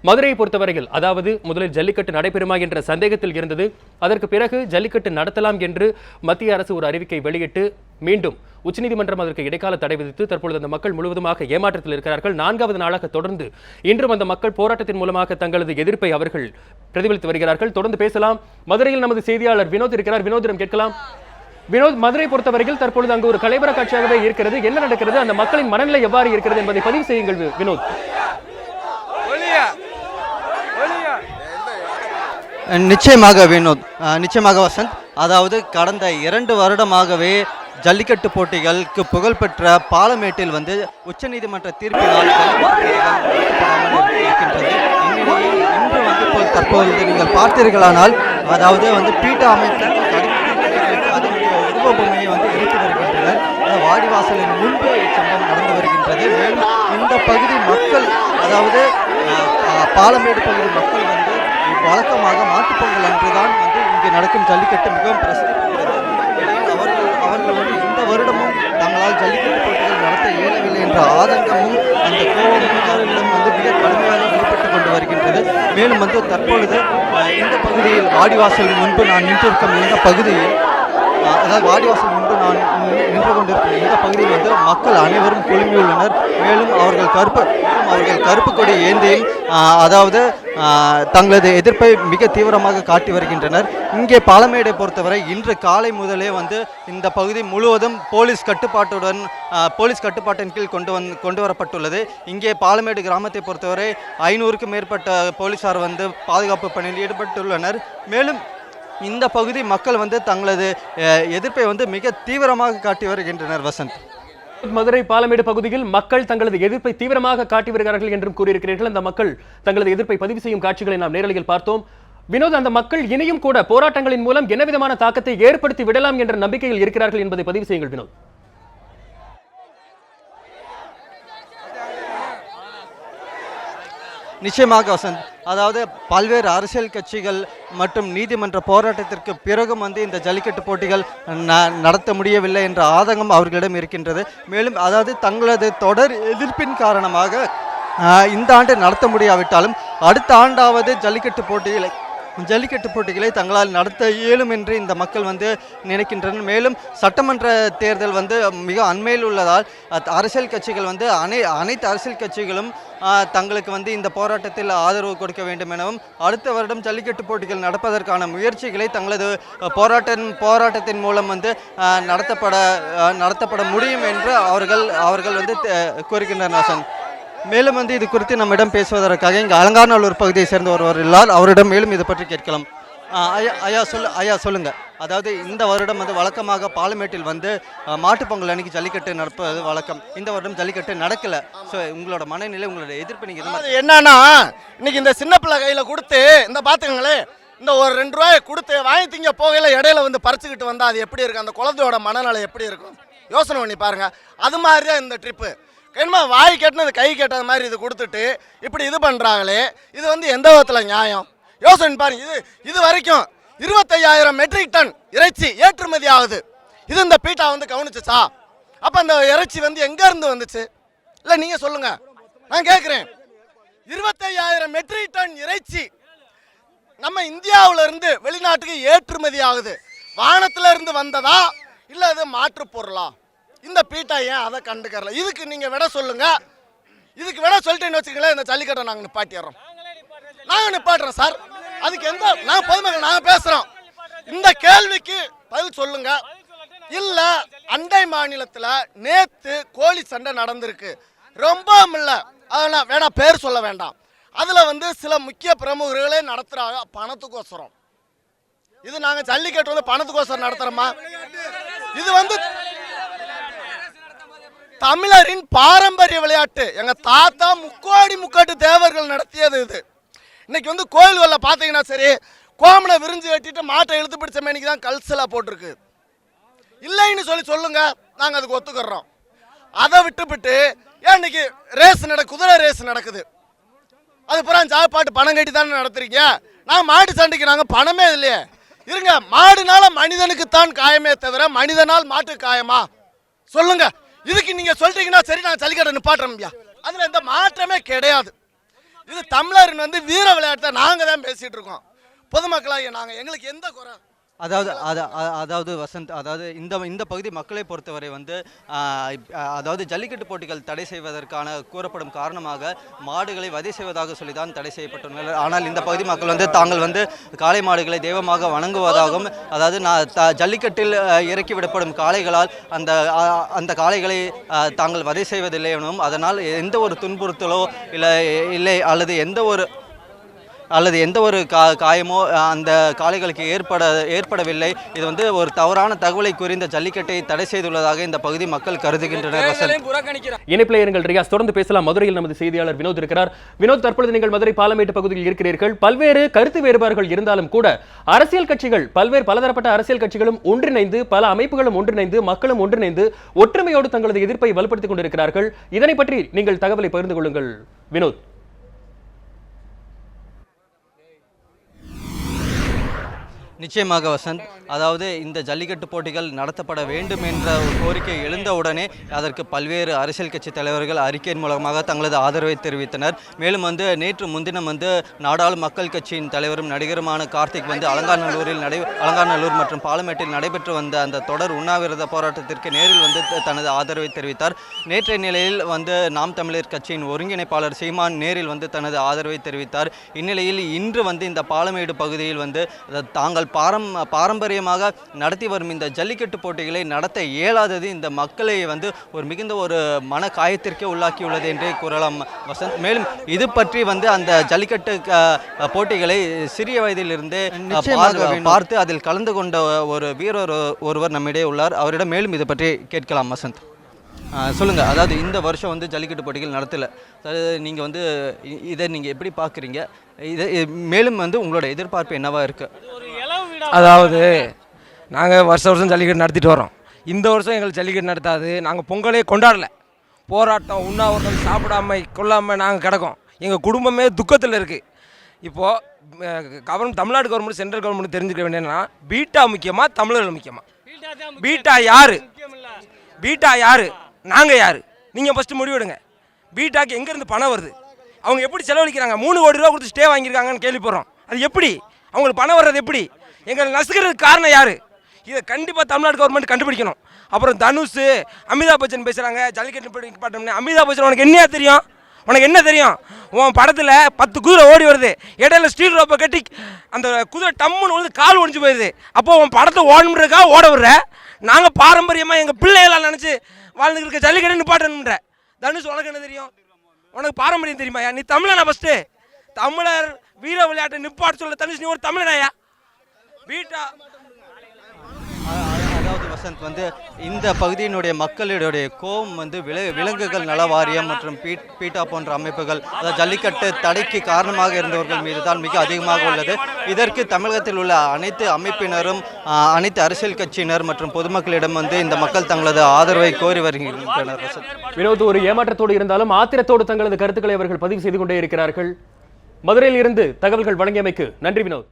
மதுரையை பொறுத்தவரையில் அதாவது முதலில் ஜல்லிக்கட்டு நடைபெறுமா என்ற சந்தேகத்தில் இருந்தது. அதற்கு பிறகு ஜல்லிக்கட்டு நடத்தலாம் என்று மத்திய அரசு ஒரு அறிவிக்கை வெளியிட்டு மீண்டும் உச்சநீதிமன்றம் அதற்கு இடைக்கால தடை விதித்து தற்பொழுது அந்த மக்கள் முழுவதுமாக ஏமாற்றத்தில் இருக்கிறார்கள். 4வது நாளாக தொடர்ந்து இன்றும் அந்த மக்கள் போராட்டத்தின் மூலமாக தங்களது எதிர்ப்பை அவர்கள் பிரதிபலித்து வருகிறார்கள். தொடர்ந்து பேசலாம். மதுரையில் நமது செய்தியாளர் வினோத் இருக்கிறார். வினோதிடம் கேட்கலாம். வினோத், மதுரை பொறுத்தவரையில் தற்பொழுது அங்கு ஒரு கலைபர காட்சியாகவே இருக்கிறது. என்ன நடக்கிறது, அந்த மக்களின் மனநிலை எவ்வாறு இருக்கிறது என்பதை பதிவு செய்யுங்கள் வினோத். நிச்சயமாக வினோத், நிச்சயமாக வசந்த். அதாவது கடந்த 2 வருடமாகவே ஜல்லிக்கட்டு போட்டிகளுக்கு புகழ்பெற்ற பாலமேட்டில் உச்சநீதிமன்ற தீர்ப்பினால் இருக்கின்றது. இன்று தற்போது நீங்கள் பார்த்தீர்களானால் அதாவது பீட்டா அமைப்பு அதனுடைய உருவபொம்மையை எரித்து வருகின்றனர். வாடிவாசலின் முன்பு சம்பவம் நடந்து வருகின்றது. மேலும் இந்த பகுதி மக்கள் அதாவது பாலமேடு பகுதி மக்கள் வழக்கமாக மாட்டுப்பொங்கல் அன்றுதான் இங்கே நடக்கும் ஜல்லிக்கட்டு மிகவும் பிரசித்தி பெறுகிறது. அவர்கள் இந்த வருடமும் தங்களால் ஜல்லிக்கட்டு போட்டிகள் நடத்த இயலவில்லை என்ற ஆதங்கமும் அந்த கோபமும் அவர்களிடம் மிக கடுமையாக வெளிப்பட்டுக் கொண்டு வருகின்றது. மேலும் தற்பொழுது இந்த பகுதியில் வாடிவாசல் முன்பு நான் நின்றிருக்கும் இந்த பகுதியில் அதாவது வாடிவாசல் முன்பு நான் நின்று கொண்டிருக்கும் இந்த பகுதியில் மக்கள் அனைவரும் குழுமியுள்ளனர். மேலும் அவர்கள் கருப்பு கொடி ஏந்தியும் அதாவது தங்களது எதிர்ப்பை மிக தீவிரமாக காட்டி வருகின்றனர். இங்கே பாலமேடை பொறுத்தவரை இன்று காலை முதலே இந்த பகுதி முழுவதும் போலீஸ் கட்டுப்பாட்டின் கீழ் கொண்டு வரப்பட்டுள்ளது. இங்கே பாலமேடு கிராமத்தை பொறுத்தவரை 500க்கும் மேற்பட்ட போலீசார் பாதுகாப்பு பணியில் ஈடுபட்டுள்ளனர். மேலும் இந்த பகுதி மக்கள் தங்களது எதிர்ப்பை மிக தீவிரமாக காட்டி வருகின்றனர். வசந்த், மதுரை பாலமேடு பகுதியில் மக்கள் தங்களது எதிர்ப்பை தீவிரமாக காட்டி வருகிறார்கள் என்றும் கூறியிருக்கிறீர்கள். அந்த மக்கள் தங்களது எதிர்ப்பை பதிவு செய்யும் காட்சிகளை நாம் நேரலையில் பார்த்தோம். வினோத், அந்த மக்கள் இனியும் கூட போராட்டங்களின் மூலம் என்ன விதமான தாக்கத்தை ஏற்படுத்தி விடலாம் என்ற நம்பிக்கையில் இருக்கிறார்கள் என்பதை பதிவு செய்யுங்கள் வினோத். நிச்சயமாக வசந்த், அதாவது பல்வேறு அரசியல் கட்சிகள் மற்றும் நீதிமன்ற போராட்டத்திற்கு பிறகும் இந்த ஜல்லிக்கட்டு போட்டிகள் நடத்த முடியவில்லை என்ற ஆதங்கம் அவர்களிடம் இருக்கின்றது. மேலும் அதாவது தங்களது தொடர் எதிர்ப்பின் காரணமாக இந்த ஆண்டு நடத்த முடியாவிட்டாலும் அடுத்த ஆண்டாவது ஜல்லிக்கட்டு போட்டிகளை தங்களால் நடத்த இயலும் என்று இந்த மக்கள் நினைக்கின்றனர். மேலும் சட்டமன்ற தேர்தல் மிக அண்மையில் உள்ளதால் அரசியல் கட்சிகள் அனைத்து அரசியல் கட்சிகளும் தங்களுக்கு இந்த போராட்டத்தில் ஆதரவு கொடுக்க வேண்டும் எனவும் அடுத்த வருடம் ஜல்லிக்கட்டு போட்டிகள் நடப்பதற்கான முயற்சிகளை தங்களது போராட்டத்தின் மூலம் நடத்தப்பட முடியும் என்று அவர்கள் கூறுகின்றனர். மேலும் இது குறித்து நம்மிடம் பேசுவதற்காக இங்கே அலங்காநல்லூர் பகுதியை சேர்ந்த ஒருவர் உள்ளார். அவரிடம் மேலும் இதை பற்றி கேட்கலாம். ஐயா சொல்லுங்க. அதாவது இந்த வருடம் வழக்கமாக பாலமேட்டில் மாட்டுப்பொங்கல் அன்னைக்கு ஜல்லிக்கட்டு நடப்பது வழக்கம். இந்த வருடம் ஜல்லிக்கட்டு நடக்கல. ஸோ உங்களோட மனநிலை, உங்களோட எதிர்ப்பு நீங்க என்னன்னா, இன்னைக்கு இந்த சின்ன பிள்ளை கையில கொடுத்து இந்த பாத்துக்கங்களே, இந்த ஒரு 2 ரூபாயை கொடுத்து வாங்கி திங்க போகையில இடையில பறிச்சுக்கிட்டு வந்தா அது எப்படி இருக்கும், அந்த குழந்தையோட மனநிலை எப்படி இருக்கும் யோசனை பண்ணி பாருங்க. அது மாதிரி தான் இந்த ட்ரிப்பு. என்னமா வாய் கேட்டது கை கேட்டது மாதிரி இது கொடுத்துட்டு இப்படி இது பண்ணுறாங்களே, இது எந்த விதத்தில் நியாயம் யோசனை பாருங்க. இது வரைக்கும் 25,000 மெட்ரிக் டன் இறைச்சி ஏற்றுமதி ஆகுது. இது இந்த பீட்டா கவனிச்சுச்சா? அப்போ அந்த இறைச்சி எங்கேருந்து வந்துச்சு? இல்லை நீங்கள் சொல்லுங்க, நான் கேட்குறேன். 25,000 மெட்ரிக் டன் இறைச்சி நம்ம இந்தியாவிலிருந்து வெளிநாட்டுக்கு ஏற்றுமதி ஆகுது. வானத்துல இருந்து வந்ததா இல்லை அது மாற்று பொருளா? இந்த பீட்டா ஏன் அதை கண்டுக்கறல? இதுக்கு நீங்க விட சொல்லுங்க. இதுக்கு விட சொல்லிட்டேன்னு வச்சுக்கங்களேன், இந்த ஜல்லிக்கட்டை நாங்கள் நிப்பாட்டிடுறோம். நாங்கள் நிப்பாட்டுறோம் சார். அதுக்கு நாங்கள் பொதுமக்கள் நாங்கள் பேசுகிறோம். இந்த கேள்விக்கு பதில் சொல்லுங்க. இல்லை அண்டை மாநிலத்தில் நேற்று கோழி சண்டை நடந்திருக்கு, ரொம்ப இல்லை, அதெல்லாம் வேணாம், பேர் சொல்ல வேண்டாம். அதில் சில முக்கிய பிரமுகர்களே நடத்துகிறாங்க பணத்துக்கோசரம். இது நாங்கள் ஜல்லிக்கட்டு பணத்துக்கோசரம் நடத்துகிறோமா? இது தமிழரின் பாரம்பரிய விளையாட்டு. எங்க தாத்தா முக்காட்டு தேவர்கள் நடத்தியது. இது இன்னைக்கு கோயில்களில் பார்த்தீங்கன்னா சரி, கோமனை விரிஞ்சு வெட்டிட்டு மாட்டை இழுத்து பிடிச்ச மேனிக்கு தான் கல்சலா போட்டிருக்கு. இல்லைன்னு சொல்லுங்க, நாங்கள் அதுக்கு ஒத்துக்கிறோம். அதை விட்டுவிட்டு ஏன் இன்னைக்கு குதிரை ரேஸ் நடக்குது, அது புறம் சாப்பாட்டு பணம் கட்டி தானே நடத்துறீங்க. நான் மாட்டு சண்டைக்கு நாங்கள் பணமே இல்லையே. இருங்க, மாடுனால மனிதனுக்கு தான் காயமே தவிர மனிதனால் மாட்டு காயமா சொல்லுங்க. இதுக்கு நீங்க சொல்றீங்கன்னா சரி, நான் ஜல்லிக்கட்டை நிப்பாட்டுறோம். அதுல எந்த மாற்றமே கிடையாது. இது தமிழரின் வந்து வீர விளையாட்டை நாங்கள் தான் பேசிட்டு இருக்கோம். பொதுமக்களாகிய நாங்கள், எங்களுக்கு எந்த குறை? அதாவது வசந்த், அதாவது இந்த பகுதி மக்களை பொறுத்தவரை வந்து அதாவது ஜல்லிக்கட்டு போட்டிகள் தடை செய்வதற்கான கூறப்படும் காரணமாக மாடுகளை வதை செய்வதாக சொல்லி தான் தடை செய்யப்பட்டுள்ளனர். ஆனால் இந்த பகுதி மக்கள் வந்து தாங்கள் வந்து காளை மாடுகளை தெய்வமாக வணங்குவதாகவும், அதாவது ஜல்லிக்கட்டில் இறக்கி விடப்படும் காளைகளால் அந்த காளைகளை தாங்கள் வதை செய்வதில்லை எனவும், அதனால் எந்த ஒரு துன்புறுத்தலோ இல்லை அல்லது எந்த ஒரு காயமோ அந்த காளைகளுக்கு ஏற்படவில்லை. இது வந்து ஒரு தவறான தகவலை குறிந்த ஜல்லிக்கட்டை தடை செய்துள்ளதாக இந்த பகுதி மக்கள் கருதுகின்றனர். இணைப்பில் இருங்கள் ரியாஸ், தொடர்ந்து பேசலாம். மதுரையில் நமது செய்தியாளர் வினோத் இருக்கிறார். வினோத், தற்பொழுது நீங்கள் மதுரை பாலமேட்டு பகுதியில் இருக்கிறீர்கள். பல்வேறு கருத்து வேறுபாடுகள் இருந்தாலும் கூட அரசியல் கட்சிகள், பலதரப்பட்ட அரசியல் கட்சிகளும் ஒன்றிணைந்து, பல அமைப்புகளும் ஒன்றிணைந்து, மக்களும் ஒன்றிணைந்து ஒற்றுமையோடு தங்களது எதிர்ப்பை வலுப்படுத்திக் கொண்டிருக்கிறார்கள். இதனை பற்றி நீங்கள் தகவலை பகிர்ந்து கொள்ளுங்கள் வினோத். நிச்சயமாக வசந்த், அதாவது இந்த ஜல்லிக்கட்டு போட்டிகள் நடத்தப்பட வேண்டும் என்ற ஒரு கோரிக்கை எழுந்தவுடனே அதற்கு பல்வேறு அரசியல் கட்சி தலைவர்கள் அறிக்கையின் மூலமாக தங்களது ஆதரவை தெரிவித்தனர். மேலும் வந்து நேற்று முன்தினம் வந்து நாடாளு மக்கள் கட்சியின் தலைவரும் நடிகருமான கார்த்திக் வந்து அலங்காநல்லூர் மற்றும் பாலமேட்டில் நடைபெற்று வந்த அந்த தொடர் உண்ணாவிரத போராட்டத்திற்கு நேரில் வந்து தனது ஆதரவை தெரிவித்தார். நேற்றைய நிலையில் வந்து நாம் தமிழர் கட்சியின் ஒருங்கிணைப்பாளர் சீமான் நேரில் வந்து தனது ஆதரவை தெரிவித்தார். இந்நிலையில் இன்று வந்து இந்த பாலமேடு பகுதியில் வந்து தாங்கள் பாரம்பரியமாக நடத்தி வரும் இந்த ஜல்லிக்கட்டு போட்டிகளை நடத்த இயலாதது இந்த மக்களை வந்து மிகுந்த ஒரு மன காயத்திற்கே உள்ளாக்கியுள்ளது என்றே கூறலாம் வசந்த். மேலும் இது பற்றி வந்து அந்த ஜல்லிக்கட்டு போட்டிகளை சிறிய வயதிலிருந்தே பார்த்து அதில் கலந்து கொண்ட ஒரு வீரர் ஒருவர் நம்மிடையே உள்ளார். அவரிடம் மேலும் இது பற்றி கேட்கலாம் வசந்த். சொல்லுங்கள், அதாவது இந்த வருஷம் வந்து ஜல்லிக்கட்டு போட்டிகள் நடத்தலை, நீங்கள் வந்து இதை நீங்கள் எப்படி பார்க்குறீங்க? மேலும் வந்து உங்களோட எதிர்பார்ப்பு என்னவா இருக்குது? அதாவது நாங்கள் வருஷம் ஜல்லிக்கட்டு நடத்திட்டு வரோம். இந்த வருஷம் எங்களுக்கு ஜல்லிக்கட்டு நடத்தாது. நாங்கள் பொங்கலே கொண்டாடலை. போராட்டம், உண்ணாவிரதம், சாப்பிடாம கொள்ளாமல் நாங்கள் கிடக்கோம். எங்கள் குடும்பமே துக்கத்தில் இருக்குது. இப்போது தமிழ்நாடு கவர்மெண்ட், சென்ட்ரல் கவர்மெண்ட் தெரிஞ்சுக்க வேண்டியதுன்னா, பீட்டா முக்கியமாக தமிழர்கள் முக்கியமாக? பீட்டா யார் நாங்கள் யார்? நீங்கள் ஃபஸ்ட்டு முடிவெடுங்க. பீட்டாக்கு எங்கேருந்து பணம் வருது? அவங்க எப்படி செலவழிக்கிறாங்க? 3 கோடி ரூபா கொடுத்து ஸ்டே வாங்கியிருக்காங்கன்னு கேள்விப்படுறோம். அது எப்படி அவங்களுக்கு பணம் வர்றது? எப்படி எங்களை நசுக்கிறதுக்கு காரணம் யார்? இதை கண்டிப்பாக தமிழ்நாடு கவர்மெண்ட் கண்டுபிடிக்கணும். அப்புறம் தனுஷ், அமிதாப் பச்சன் பேசுகிறாங்க ஜல்லிக்கட்டு பாட்டோம்னு. அமிதாப் பச்சன் உனக்கு என்ன தெரியும்? உனக்கு என்ன தெரியும்? உன் படத்தில் 10 குதிரை ஓடி வருது, இடையில ஸ்டீல் ரோப்பை கட்டி அந்த குதிரை டம்முன்னு வந்து கால் ஒடிஞ்சு போயிடுது. அப்போது உன் படத்தை ஓடணுன்றதுக்காக ஓட விடுற. நாங்கள் பாரம்பரியமாக எங்கள் பிள்ளைகளால் நினச்சி வாழ்ந்துட்டு இருக்க ஜல்லிக்கட்டு நிப்பாட்டணுன்ற. தனுஷ், உனக்கு என்ன தெரியும்? உனக்கு பாரம்பரியம் தெரியுமா? நீ தமிழனா? ஃபஸ்ட்டு தமிழர் வீர விளையாட்டை நிப்பாட்டு சொல்ல தனுஷ், நீ ஒரு தமிழனாயா? பீட்டா அதாவது வசந்த் வந்து இந்த பகுதியினுடைய மக்களுடைய கோபம் வந்து விலங்குகள் நல வாரியம் மற்றும் பீட்டா போன்ற அமைப்புகள், அதாவது ஜல்லிக்கட்டு தடைக்கு காரணமாக இருந்தவர்கள் மீது தான் மிக அதிகமாக உள்ளது. இதற்கு தமிழகத்தில் உள்ள அனைத்து அமைப்பினரும், அனைத்து அரசியல் கட்சியினர் மற்றும் பொதுமக்களிடம் வந்து இந்த மக்கள் தங்களது ஆதரவை கோரி வருகின்றனர். வினோத், ஒரு ஏமாற்றத்தோடு இருந்தாலும் ஆத்திரத்தோடு தங்களது கருத்துக்களை அவர்கள் பதிவு செய்து கொண்டே இருக்கிறார்கள். மதுரையில் இருந்து தகவல்கள் வழங்கியமைக்கு நன்றி வினோத்.